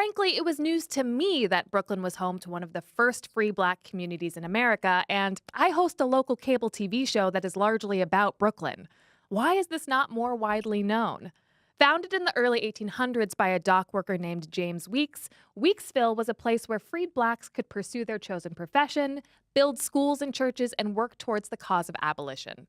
Frankly, it was news to me that Brooklyn was home to one of the first free black communities in America, and I host a local cable TV show that is largely about Brooklyn. Why is this not more widely known? Founded in the early 1800s by a dock worker named James Weeks, Weeksville was a place where freed blacks could pursue their chosen profession, build schools and churches, and work towards the cause of abolition.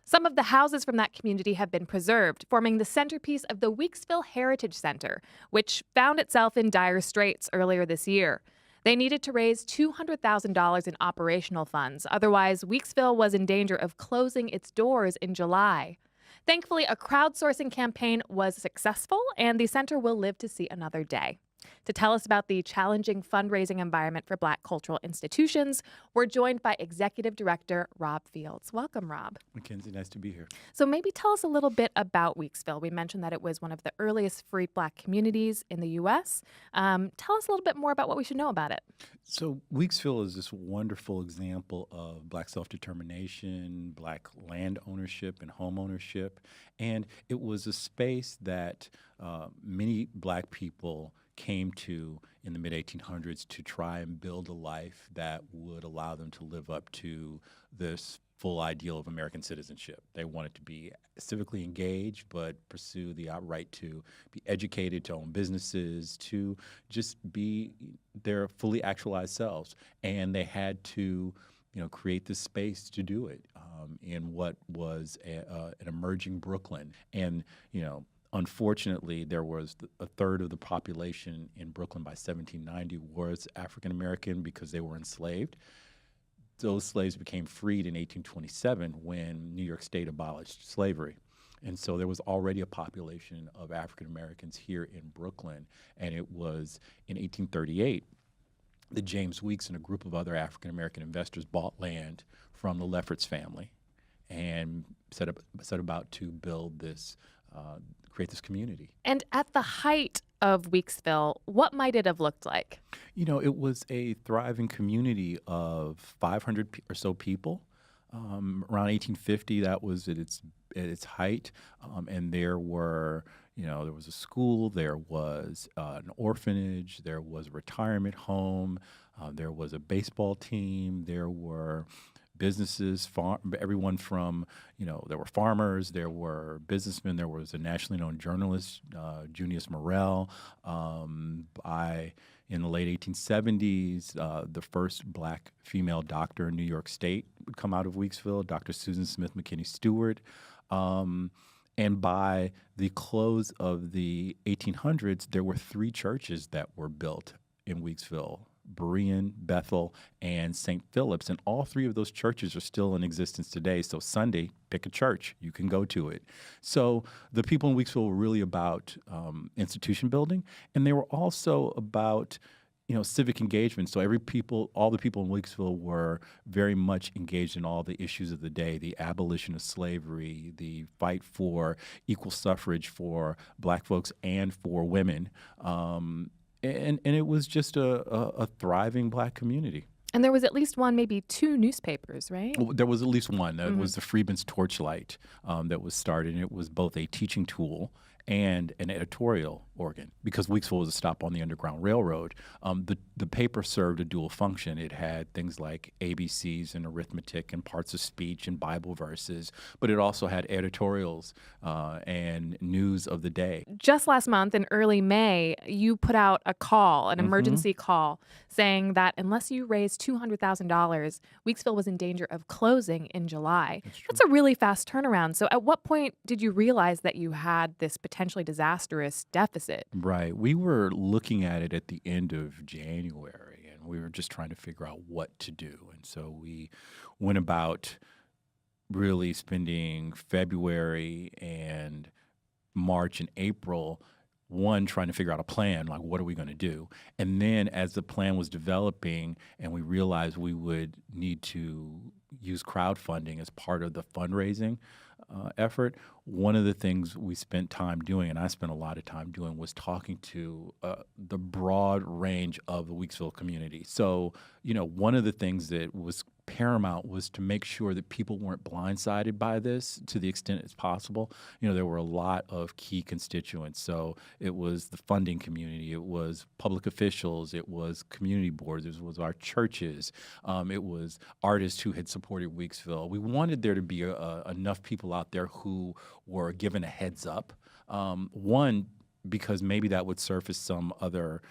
Some of the houses from that community have been preserved, forming the centerpiece of the Weeksville Heritage Center, which found itself in dire straits earlier this year. They needed to raise $200,000 in operational funds. Otherwise, Weeksville was in danger of closing its doors in July. Thankfully, a crowdsourcing campaign was successful, and the center will live to see another day. To tell us about the challenging fundraising environment for Black cultural institutions, we're joined by Executive Director Rob Fields. Welcome, Rob. MacKenzie, nice to be here. So maybe tell us a little bit about Weeksville. We mentioned that it was one of the earliest freed Black communities in the U.S. Tell us a little bit more about what we should know about it. So Weeksville is this wonderful example of Black self-determination, Black land ownership and home ownership. And it was a space that many Black people came to in the mid-1800s to try and build a life that would allow them to live up to this full ideal of American citizenship. They wanted to be civically engaged, but pursue the outright to be educated, to own businesses, to just be their fully actualized selves. And they had to, create this space to do it in what was an emerging Brooklyn. And, unfortunately, there was a third of the population in Brooklyn by 1790 was African American because they were enslaved. Those slaves became freed in 1827 when New York State abolished slavery. And so there was already a population of African Americans here in Brooklyn. And it was in 1838 that James Weeks and a group of other African American investors bought land from the Lefferts family and set about to build this create this community. And at the height of Weeksville, what might it have looked like? It was a thriving community of 500 or so people. Around 1850, that was at its height, and there were, there was a school, there was an orphanage, there was a retirement home, there was a baseball team, there were businesses, everyone from, there were farmers, there were businessmen, there was a nationally known journalist, Junius Morel. In the late 1870s, the first Black female doctor in New York State would come out of Weeksville, Dr. Susan Smith McKinney Stewart. And by the close of the 1800s, there were 3 churches that were built in Weeksville: Berean, Bethel, and St. Philip's. And all 3 of those churches are still in existence today. So Sunday, pick a church. You can go to it. So the people in Weeksville were really about institution building, and they were also about civic engagement. So all the people in Weeksville were very much engaged in all the issues of the day: the abolition of slavery, the fight for equal suffrage for Black folks and for women. And it was just a thriving Black community. And there was at least one, maybe 2 newspapers, right? Well, there was at least one. That was the Freedmen's Torchlight that was started. And it was both a teaching tool and an editorial organ, because Weeksville was a stop on the Underground Railroad. The paper served a dual function. It had things like ABCs and arithmetic and parts of speech and Bible verses, but it also had editorials and news of the day. Just last month, in early May, you put out a call, an emergency call, saying that unless you raised $200,000, Weeksville was in danger of closing in July. That's a really fast turnaround. So at what point did you realize that you had this potentially disastrous deficit? Right. We were looking at it at the end of January, and we were just trying to figure out what to do. And so we went about really spending February and March and April, trying to figure out a plan, like what are we going to do? And then as the plan was developing and we realized we would need to, use crowdfunding as part of the fundraising effort. One of the things we spent time doing, and I spent a lot of time doing, was talking to the broad range of the Weeksville community. So, one of the things that was paramount was to make sure that people weren't blindsided by this to the extent it's possible. There were a lot of key constituents. So it was the funding community, it was public officials, it was community boards, it was our churches, it was artists who had supported Weeksville. We wanted there to be enough people out there who were given a heads up. One, because maybe that would surface some other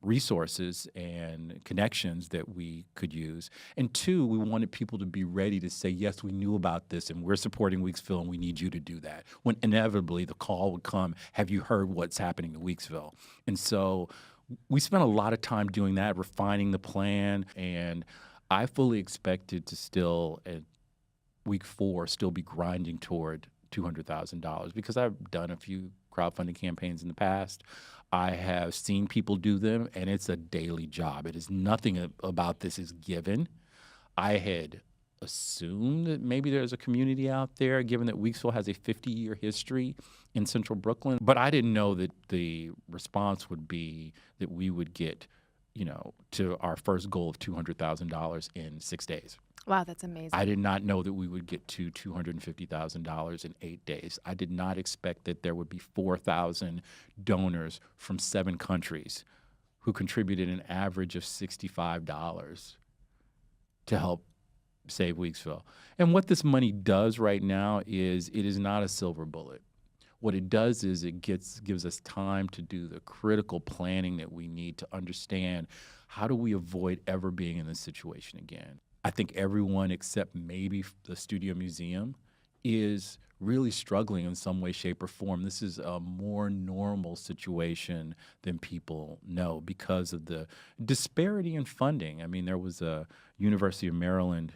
resources and connections that we could use. And two, we wanted people to be ready to say, yes, we knew about this and we're supporting Weeksville and we need you to do that. When inevitably the call would come, have you heard what's happening in Weeksville? And so we spent a lot of time doing that, refining the plan, and I fully expected to still, at week 4, still be grinding toward $200,000 because I've done a few crowdfunding campaigns in the past. I have seen people do them, and it's a daily job. It is nothing about this is given. I had assumed that maybe there's a community out there, given that Weeksville has a 50-year history in central Brooklyn. But I didn't know that the response would be that we would get, to our first goal of $200,000 in 6 days. Wow, that's amazing. I did not know that we would get to $250,000 in 8 days. I did not expect that there would be 4,000 donors from 7 countries who contributed an average of $65 to help save Weeksville. And what this money does right now is it is not a silver bullet. What it does is it gives us time to do the critical planning that we need to understand how do we avoid ever being in this situation again. I think everyone except maybe the Studio Museum is really struggling in some way, shape, or form. This is a more normal situation than people know because of the disparity in funding. I mean, there was a University of Maryland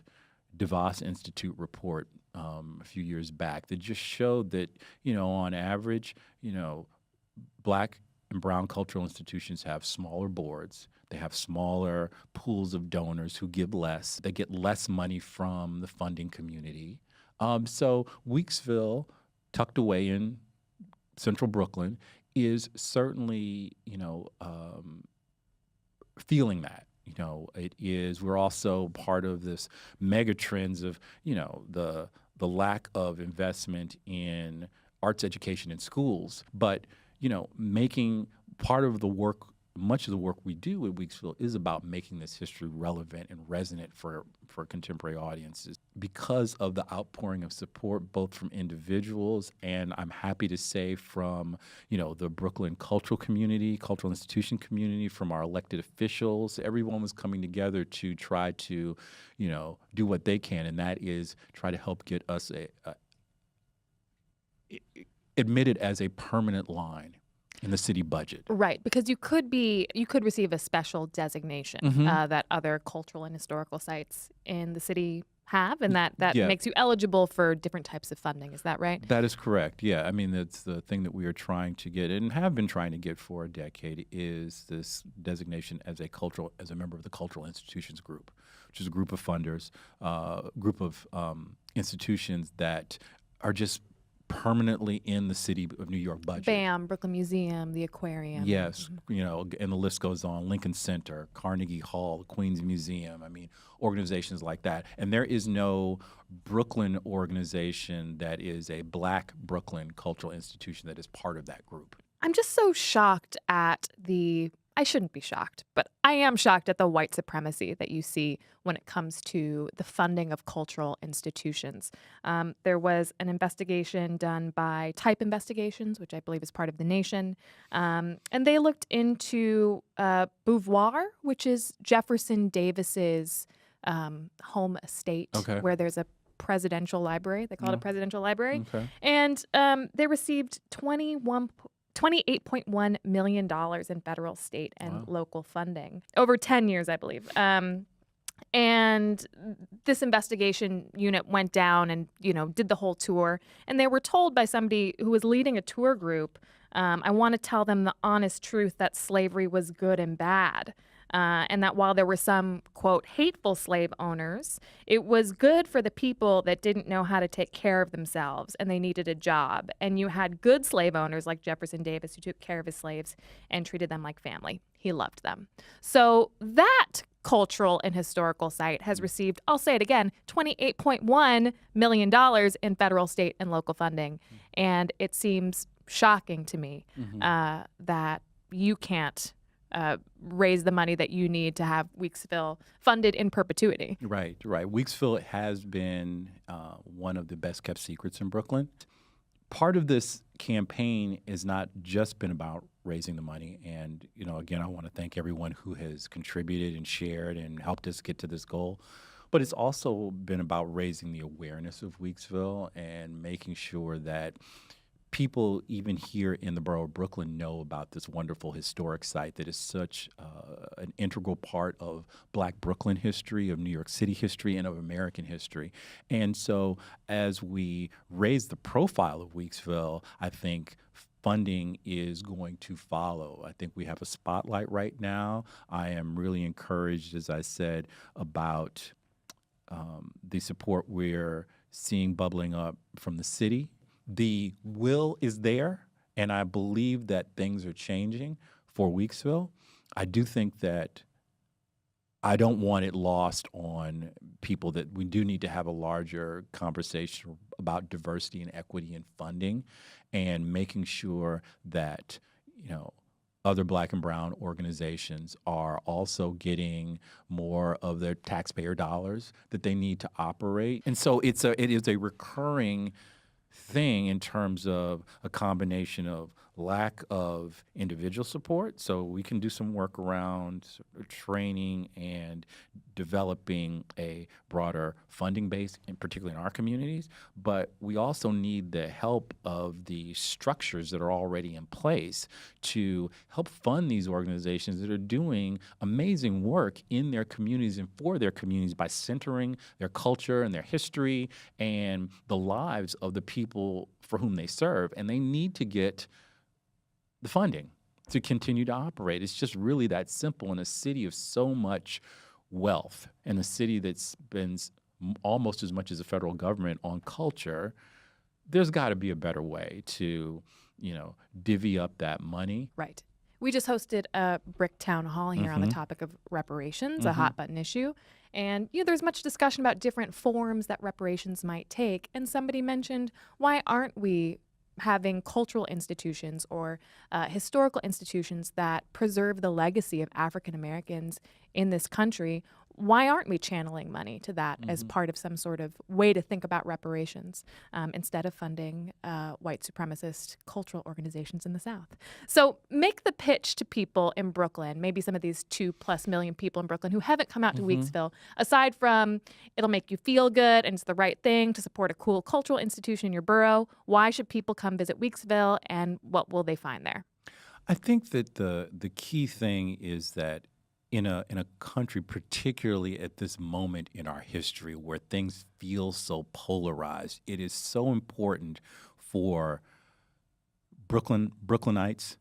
DeVos Institute report a few years back that just showed that, on average, Black and brown cultural institutions have smaller boards. They have smaller pools of donors who give less. They get less money from the funding community. So Weeksville, tucked away in central Brooklyn, is certainly, feeling that. It is. We're also part of this mega trends of, the lack of investment in arts education in schools, but making part of the work. Much of the work we do at Weeksville is about making this history relevant and resonant for contemporary audiences because of the outpouring of support both from individuals and I'm happy to say from, the Brooklyn cultural community, cultural institution community, from our elected officials. Everyone was coming together to try to, do what they can, and that is try to help get us admitted as a permanent line in the city budget. Right, because you could receive a special designation that other cultural and historical sites in the city have, and that makes you eligible for different types of funding. Is that right? That is correct. Yeah, I mean, that's the thing that we are trying to get and have been trying to get for a decade is this designation as a member of the Cultural Institutions Group, which is a group of funders, group of institutions that are just permanently in the city of New York budget. BAM, Brooklyn Museum, the Aquarium. Yes, and the list goes on. Lincoln Center, Carnegie Hall, Queens Museum. I mean, organizations like that. And there is no Brooklyn organization that is a Black Brooklyn cultural institution that is part of that group. I'm just so shocked at I shouldn't be shocked, but I am shocked at the white supremacy that you see when it comes to the funding of cultural institutions. There was an investigation done by Type Investigations, which I believe is part of The Nation, and they looked into Beauvoir, which is Jefferson Davis's home estate, where there's a presidential library. They call it a presidential library. Okay. And they received $28.1 million in federal, state, and local funding over 10 years, I believe. And this investigation unit went down and, did the whole tour. And they were told by somebody who was leading a tour group, I want to tell them the honest truth that slavery was good and bad. and that while there were some, quote, hateful slave owners, it was good for the people that didn't know how to take care of themselves and they needed a job. And you had good slave owners like Jefferson Davis who took care of his slaves and treated them like family. He loved them. So that cultural and historical site has received, I'll say it again, $28.1 million in federal, state, and local funding. And it seems shocking to me that you can't raise the money that you need to have Weeksville funded in perpetuity. Right. Weeksville has been one of the best kept secrets in Brooklyn. Part of this campaign has not just been about raising the money. And, again, I want to thank everyone who has contributed and shared and helped us get to this goal. But it's also been about raising the awareness of Weeksville and making sure that people even here in the borough of Brooklyn know about this wonderful historic site that is such an integral part of Black Brooklyn history, of New York City history, and of American history. And so as we raise the profile of Weeksville, I think funding is going to follow. I think we have a spotlight right now. I am really encouraged, as I said, about the support we're seeing bubbling up from the city. The will is there, and I believe that things are changing for Weeksville. I do think that I don't want it lost on people that we do need to have a larger conversation about diversity and equity in funding and making sure that, other Black and brown organizations are also getting more of their taxpayer dollars that they need to operate. And so it is a recurring thing in terms of a combination of lack of individual support. So we can do some work around training and developing a broader funding base, in particular in our communities. But we also need the help of the structures that are already in place to help fund these organizations that are doing amazing work in their communities and for their communities by centering their culture and their history and the lives of the people for whom they serve. And they need to get the funding to continue to operate. It's just really that simple in a city of so much wealth and a city that spends almost as much as the federal government on culture. There's got to be a better way to, divvy up that money. Right. We just hosted a BRIC town hall here on the topic of reparations, a hot button issue. And there's much discussion about different forms that reparations might take. And somebody mentioned, why aren't we having cultural institutions or historical institutions that preserve the legacy of African Americans in this country? Why aren't we channeling money to that as part of some sort of way to think about reparations instead of funding white supremacist cultural organizations in the South? So make the pitch to people in Brooklyn, maybe some of these 2+ million people in Brooklyn who haven't come out to Weeksville, aside from it'll make you feel good and it's the right thing to support a cool cultural institution in your borough. Why should people come visit Weeksville, and what will they find there? I think that the key thing is that in a country, particularly at this moment in our history where things feel so polarized, it is so important for Brooklynites,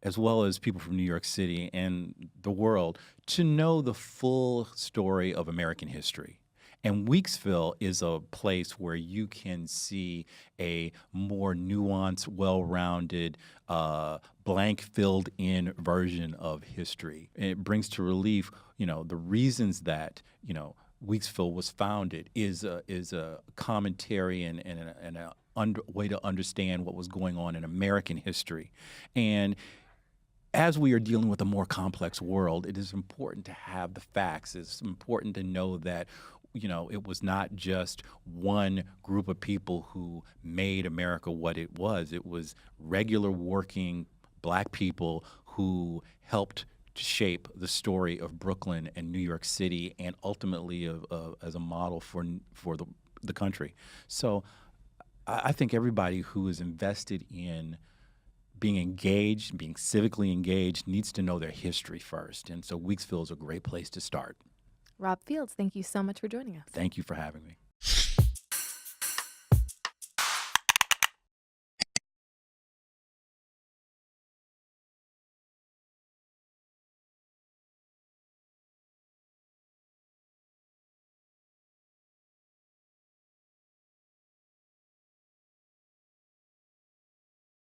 as well as people from New York City and the world, to know the full story of American history. And Weeksville is a place where you can see a more nuanced, well-rounded, blank filled in version of history. And it brings to relief, the reasons that, Weeksville was founded is a commentary and a way to understand what was going on in American history. And as we are dealing with a more complex world, it is important to have the facts. It's important to know that it was not just one group of people who made America what it was. It was regular working Black people who helped to shape the story of Brooklyn and New York City, and ultimately as a model for the country. So I think everybody who is invested in being engaged, being civically engaged, needs to know their history first. And so Weeksville is a great place to start. Rob Fields, thank you so much for joining us. Thank you for having me.